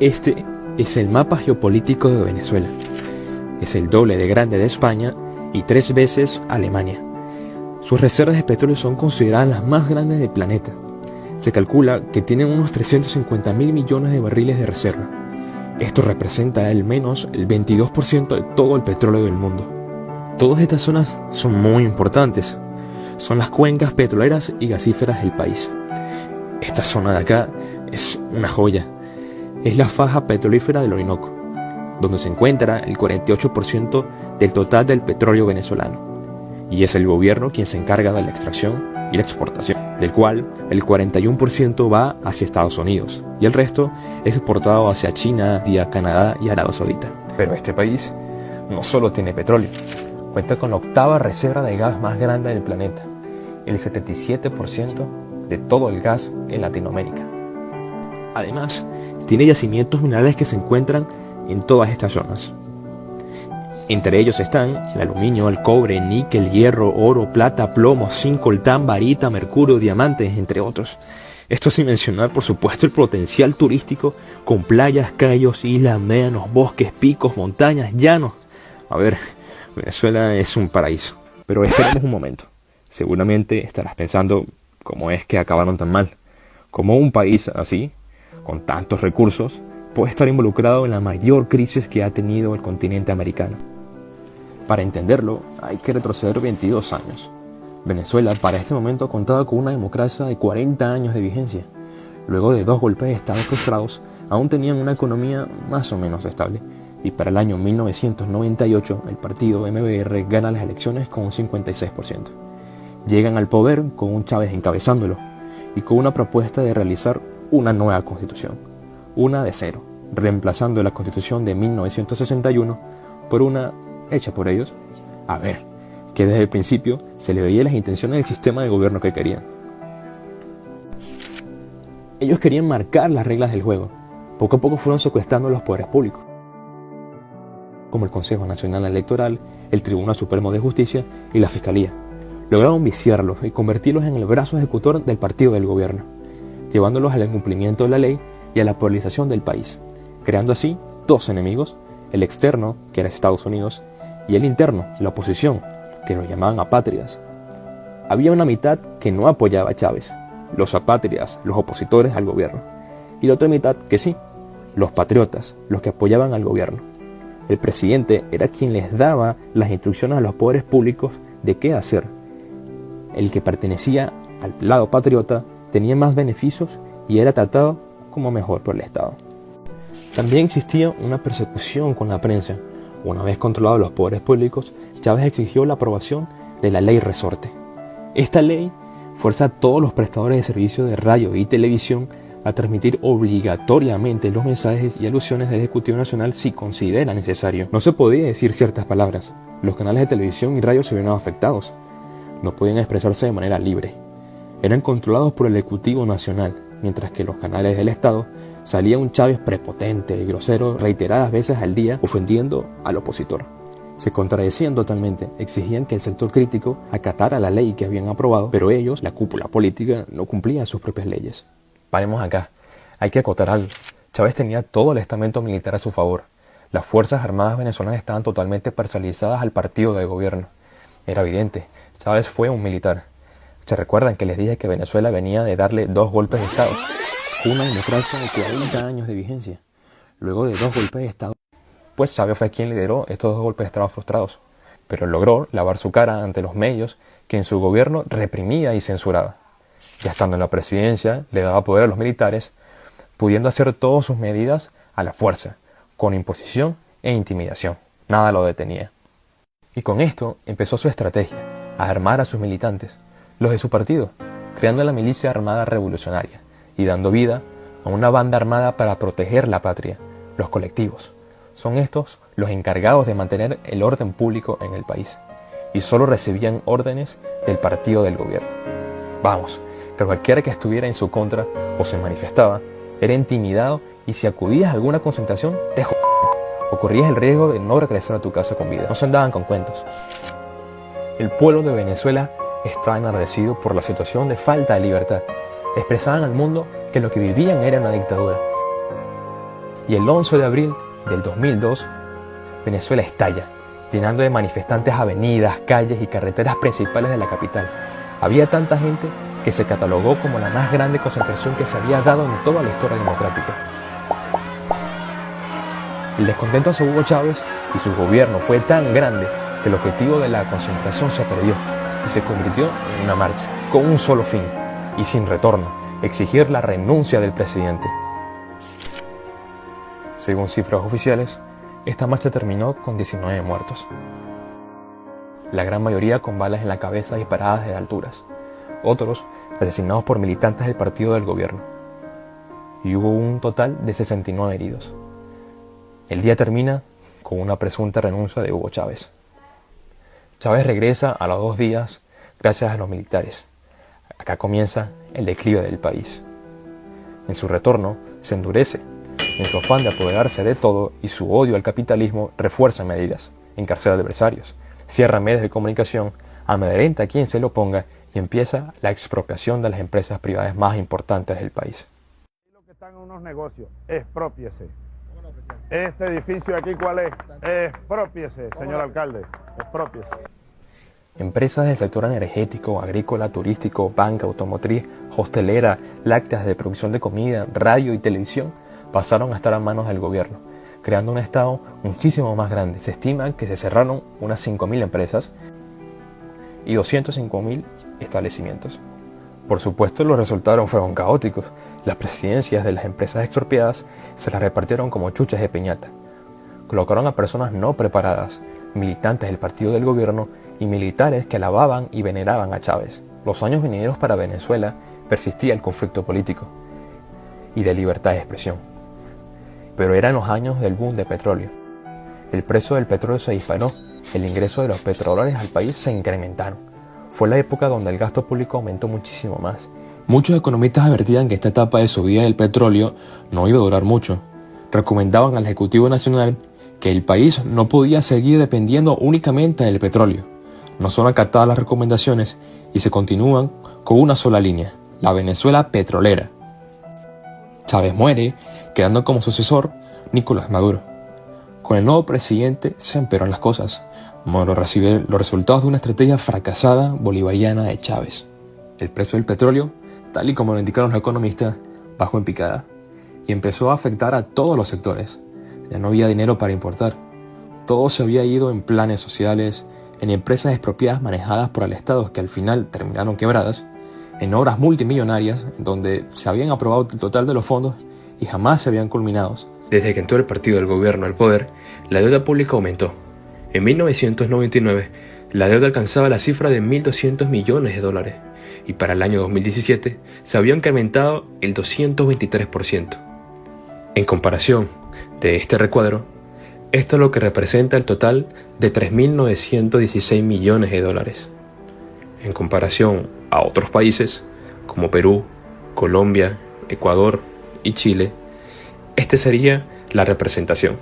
Este es el mapa geopolítico de Venezuela. Es el doble de grande de España y 3 veces Alemania. Sus reservas de petróleo son consideradas las más grandes del planeta. Se calcula que tienen unos 350.000 millones de barriles de reserva. Esto representa al menos el 22% de todo el petróleo del mundo. Todas estas zonas son muy importantes. Son las cuencas petroleras y gasíferas del país. Esta zona de acá es una joya. Es la faja petrolífera del Orinoco, donde se encuentra el 48% del total del petróleo venezolano. Y es el gobierno quien se encarga de la extracción y la exportación, del cual el 41% va hacia Estados Unidos y el resto es exportado hacia China, India, Canadá y Arabia Saudita. Pero este país no solo tiene petróleo, cuenta con la 8ª reserva de gas más grande del planeta, el 77% de todo el gas en Latinoamérica. Además, tiene yacimientos minerales que se encuentran en todas estas zonas. Entre ellos están el aluminio, el cobre, níquel, hierro, oro, plata, plomo, zinc, coltán, barita, mercurio, diamantes, entre otros. Esto sin mencionar, por supuesto, el potencial turístico con playas, cayos, islas, médanos, bosques, picos, montañas, llanos. A ver, Venezuela es un paraíso. Pero esperemos un momento. Seguramente estarás pensando cómo es que acabaron tan mal. Cómo un país así, con tantos recursos, puede estar involucrado en la mayor crisis que ha tenido el continente americano. Para entenderlo, hay que retroceder 22 años. Venezuela para este momento contaba con una democracia de 40 años de vigencia. Luego de 2 golpes de Estado frustrados, aún tenían una economía más o menos estable. Y para el año 1998, el partido MBR gana las elecciones con un 56%. Llegan al poder con un Chávez encabezándolo y con una propuesta de realizar una nueva constitución, una de cero, reemplazando la constitución de 1961 por una hecha por ellos. A ver, que desde el principio se le veía las intenciones del sistema de gobierno que querían. Ellos querían marcar las reglas del juego. Poco a poco fueron secuestrando los poderes públicos, como el Consejo Nacional Electoral, el Tribunal Supremo de Justicia y la Fiscalía. Lograron viciarlos y convertirlos en el brazo ejecutor del partido del gobierno, llevándolos al incumplimiento de la ley y a la polarización del país, creando así 2 enemigos, el externo, que era Estados Unidos, y el interno, la oposición, que los llamaban apátridas. Había una mitad que no apoyaba a Chávez, los apátridas, los opositores al gobierno, y la otra mitad que sí, los patriotas, los que apoyaban al gobierno. El presidente era quien les daba las instrucciones a los poderes públicos de qué hacer. El que pertenecía al lado patriota tenía más beneficios y era tratado como mejor por el Estado. También existía una persecución con la prensa. Una vez controlados los poderes públicos, Chávez exigió la aprobación de la Ley Resorte. Esta ley fuerza a todos los prestadores de servicios de radio y televisión a transmitir obligatoriamente los mensajes y alusiones del Ejecutivo Nacional si considera necesario. No se podía decir ciertas palabras. Los canales de televisión y radio se vieron afectados. No podían expresarse de manera libre. Eran controlados por el Ejecutivo Nacional, mientras que los canales del Estado salía un Chávez prepotente y grosero reiteradas veces al día ofendiendo al opositor. Se contradecían totalmente, exigían que el sector crítico acatara la ley que habían aprobado, pero ellos, la cúpula política, no cumplían sus propias leyes. Paremos acá, hay que acotar algo. Chávez tenía todo el estamento militar a su favor. Las Fuerzas Armadas venezolanas estaban totalmente parcializadas al partido de gobierno. Era evidente, Chávez fue un militar. ¿Se recuerdan que les dije que Venezuela venía de darle 2 golpes de Estado? Una democracia de 40 años de vigencia. Luego de 2 golpes de Estado, pues Chávez fue quien lideró estos 2 golpes de Estado frustrados, pero logró lavar su cara ante los medios que en su gobierno reprimía y censuraba. Ya estando en la presidencia, le daba poder a los militares, pudiendo hacer todas sus medidas a la fuerza, con imposición e intimidación. Nada lo detenía. Y con esto empezó su estrategia, a armar a sus militantes, los de su partido, creando la Milicia Armada Revolucionaria, y dando vida a una banda armada para proteger la patria, los colectivos. Son estos los encargados de mantener el orden público en el país, y solo recibían órdenes del partido del gobierno. Vamos, que cualquiera que estuviera en su contra o se manifestaba, era intimidado y si acudías a alguna concentración, te o corrías el riesgo de no regresar a tu casa con vida. No se andaban con cuentos. El pueblo de Venezuela estaba enardecido por la situación de falta de libertad. Expresaban al mundo que lo que vivían era una dictadura. y el 11 de abril del 2002, Venezuela estalla, llenando de manifestantes avenidas, calles y carreteras principales de la capital. Había tanta gente que se catalogó como la más grande concentración que se había dado en toda la historia democrática. El descontento hacia Hugo Chávez y su gobierno fue tan grande que el objetivo de la concentración se perdió y se convirtió en una marcha, con un solo fin y sin retorno: exigir la renuncia del presidente. Según cifras oficiales, esta marcha terminó con 19 muertos, la gran mayoría con balas en la cabeza disparadas desde alturas, otros asesinados por militantes del partido del gobierno, y hubo un total de 69 heridos. El día termina con una presunta renuncia de Hugo Chávez. Chávez regresa a los 2 días gracias a los militares. Acá comienza el declive del país. En su retorno se endurece, en su afán de apoderarse de todo, y su odio al capitalismo refuerza medidas, encarcela adversarios, cierra medios de comunicación, amedrenta a quien se lo ponga y empieza la expropiación de las empresas privadas más importantes del país. Lo que están en unos negocios, exprópiese. Este edificio aquí, ¿cuál es? Exprópiese, señor alcalde, exprópiese. Empresas del sector energético, agrícola, turístico, banca, automotriz, hostelera, lácteas de producción de comida, radio y televisión pasaron a estar a manos del gobierno, creando un estado muchísimo más grande. Se estima que se cerraron unas 5.000 empresas y 205.000 establecimientos. Por supuesto, los resultados fueron caóticos. Las presidencias de las empresas expropiadas se las repartieron como chuches de piñata. Colocaron a personas no preparadas, militantes del partido del gobierno y militares que alababan y veneraban a Chávez. Los años venideros para Venezuela persistía el conflicto político y de libertad de expresión. Pero eran los años del boom de petróleo. El precio del petróleo se disparó, el ingreso de los petrodólares al país se incrementaron. Fue la época donde el gasto público aumentó muchísimo más. Muchos economistas advertían que esta etapa de subida del petróleo no iba a durar mucho. Recomendaban al Ejecutivo Nacional que el país no podía seguir dependiendo únicamente del petróleo. No son acatadas las recomendaciones y se continúan con una sola línea: la Venezuela petrolera. Chávez muere, quedando como sucesor Nicolás Maduro. Con el nuevo presidente se empeoran las cosas. Maduro recibe los resultados de una estrategia fracasada bolivariana de Chávez. El precio del petróleo, tal y como lo indicaron los economistas, bajó en picada y empezó a afectar a todos los sectores. Ya no había dinero para importar. Todo se había ido en planes sociales, en empresas expropiadas manejadas por el Estado que al final terminaron quebradas, en obras multimillonarias donde se habían aprobado el total de los fondos y jamás se habían culminado. Desde que entró el partido del gobierno al poder, la deuda pública aumentó. En 1999, la deuda alcanzaba la cifra de 1.200 millones de dólares y para el año 2017 se había incrementado el 223%. En comparación de este recuadro, esto es lo que representa el total de 3.916 millones de dólares. En comparación a otros países como Perú, Colombia, Ecuador y Chile, este sería la representación.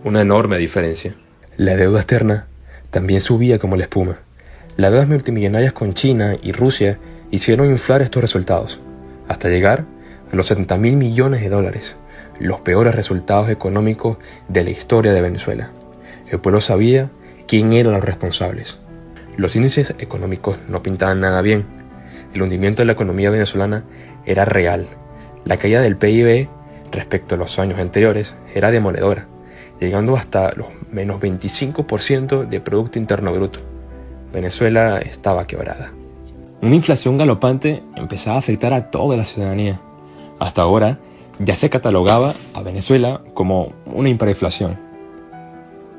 Una enorme diferencia. La deuda externa también subía como la espuma. Las deudas multimillonarias con China y Rusia hicieron inflar estos resultados, hasta llegar a los 70.000 millones de dólares, los peores resultados económicos de la historia de Venezuela. El pueblo sabía quién eran los responsables. Los índices económicos no pintaban nada bien. El hundimiento de la economía venezolana era real. La caída del PIB respecto a los años anteriores era demoledora, llegando hasta los menos 25% de Producto Interno Bruto. Venezuela estaba quebrada. Una inflación galopante empezaba a afectar a toda la ciudadanía. Hasta ahora ya se catalogaba a Venezuela como una hiperinflación.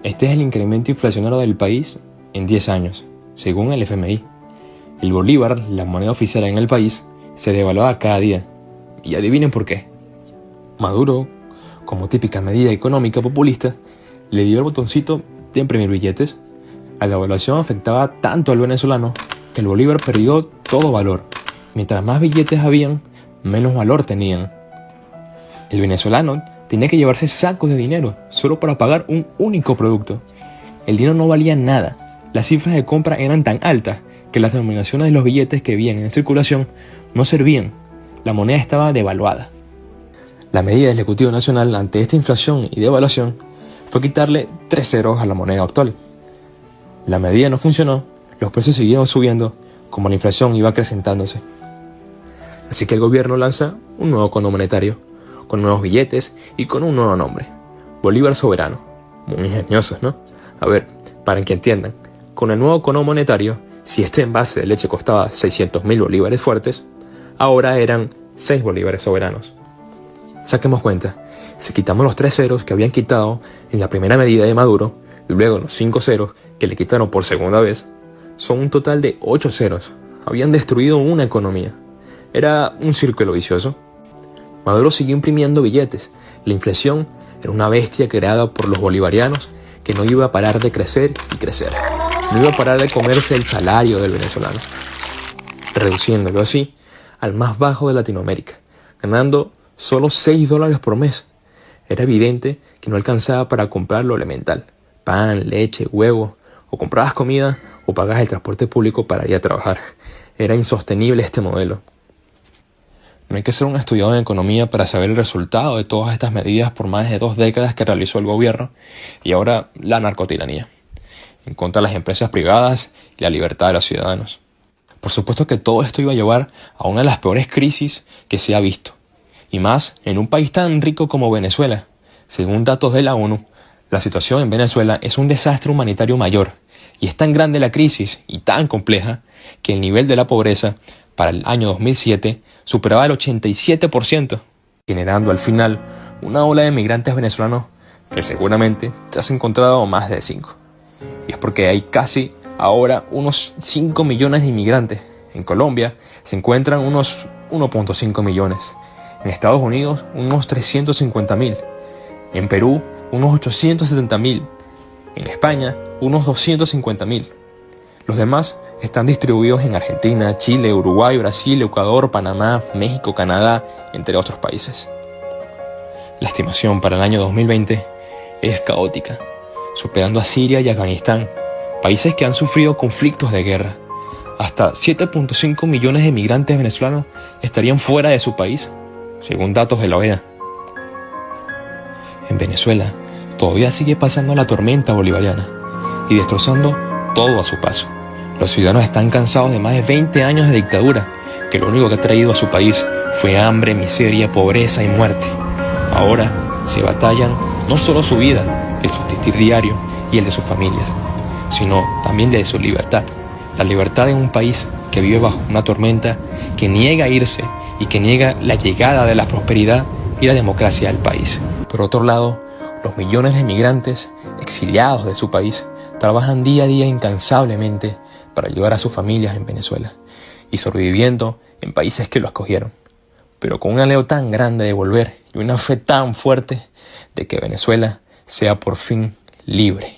Este es el incremento inflacionario del país en 10 años, según el FMI. El bolívar, la moneda oficial en el país, se devaluaba cada día. Y adivinen por qué. Maduro, como típica medida económica populista, le dio el botoncito de imprimir billetes. La devaluación afectaba tanto al venezolano que el bolívar perdió todo valor. Mientras más billetes habían, menos valor tenían. El venezolano tenía que llevarse sacos de dinero solo para pagar un único producto. El dinero no valía nada. Las cifras de compra eran tan altas que las denominaciones de los billetes que habían en circulación no servían. La moneda estaba devaluada. La medida del Ejecutivo Nacional ante esta inflación y devaluación fue quitarle 3 ceros a la moneda actual. La medida no funcionó, los precios siguieron subiendo como la inflación iba acrecentándose. Así que el gobierno lanza un nuevo cono monetario, con nuevos billetes y con un nuevo nombre, Bolívar Soberano. Muy ingeniosos, ¿no? A ver, para que entiendan, con el nuevo cono monetario, si este envase de leche costaba 600.000 bolívares fuertes, ahora eran 6 bolívares soberanos. Saquemos cuenta, si quitamos los 3 ceros que habían quitado en la primera medida de Maduro, y luego los 5 ceros que le quitaron por segunda vez, son un total de 8 ceros. Habían destruido una economía. Era un círculo vicioso. Maduro siguió imprimiendo billetes. La inflación era una bestia creada por los bolivarianos que no iba a parar de crecer y crecer. No iba a parar de comerse el salario del venezolano, reduciéndolo así al más bajo de Latinoamérica, ganando solo $6 por mes. Era evidente que no alcanzaba para comprar lo elemental: pan, leche, huevo, o comprabas comida o pagabas el transporte público para ir a trabajar. Era insostenible este modelo. No hay que ser un estudiado en economía para saber el resultado de todas estas medidas por más de 2 décadas que realizó el gobierno y ahora la narcotiranía, en contra de las empresas privadas y la libertad de los ciudadanos. Por supuesto que todo esto iba a llevar a una de las peores crisis que se ha visto, y más en un país tan rico como Venezuela. Según datos de la ONU, la situación en Venezuela es un desastre humanitario mayor, y es tan grande la crisis y tan compleja que el nivel de la pobreza para el año 2007 superaba el 87%, generando al final una ola de migrantes venezolanos que seguramente te has encontrado más de 5. Y es porque hay casi ahora unos 5 millones de inmigrantes. En Colombia se encuentran unos 1.5 millones. En Estados Unidos unos 350.000. En Perú unos 870.000. En España unos 250.000. Los demás están distribuidos en Argentina, Chile, Uruguay, Brasil, Ecuador, Panamá, México, Canadá, entre otros países. La estimación para el año 2020 es caótica, superando a Siria y Afganistán, países que han sufrido conflictos de guerra. Hasta 7.5 millones de migrantes venezolanos estarían fuera de su país, según datos de la OEA. En Venezuela todavía sigue pasando la tormenta bolivariana y destrozando todo a su paso. Los ciudadanos están cansados de más de 20 años de dictadura, que lo único que ha traído a su país fue hambre, miseria, pobreza y muerte. Ahora se batallan no solo su vida, el subsistir diario y el de sus familias, sino también de su libertad. La libertad de un país que vive bajo una tormenta, que niega irse y que niega la llegada de la prosperidad y la democracia al país. Por otro lado, los millones de migrantes exiliados de su país trabajan día a día incansablemente para ayudar a sus familias en Venezuela y sobreviviendo en países que lo escogieron, pero con un anhelo tan grande de volver y una fe tan fuerte de que Venezuela sea por fin libre.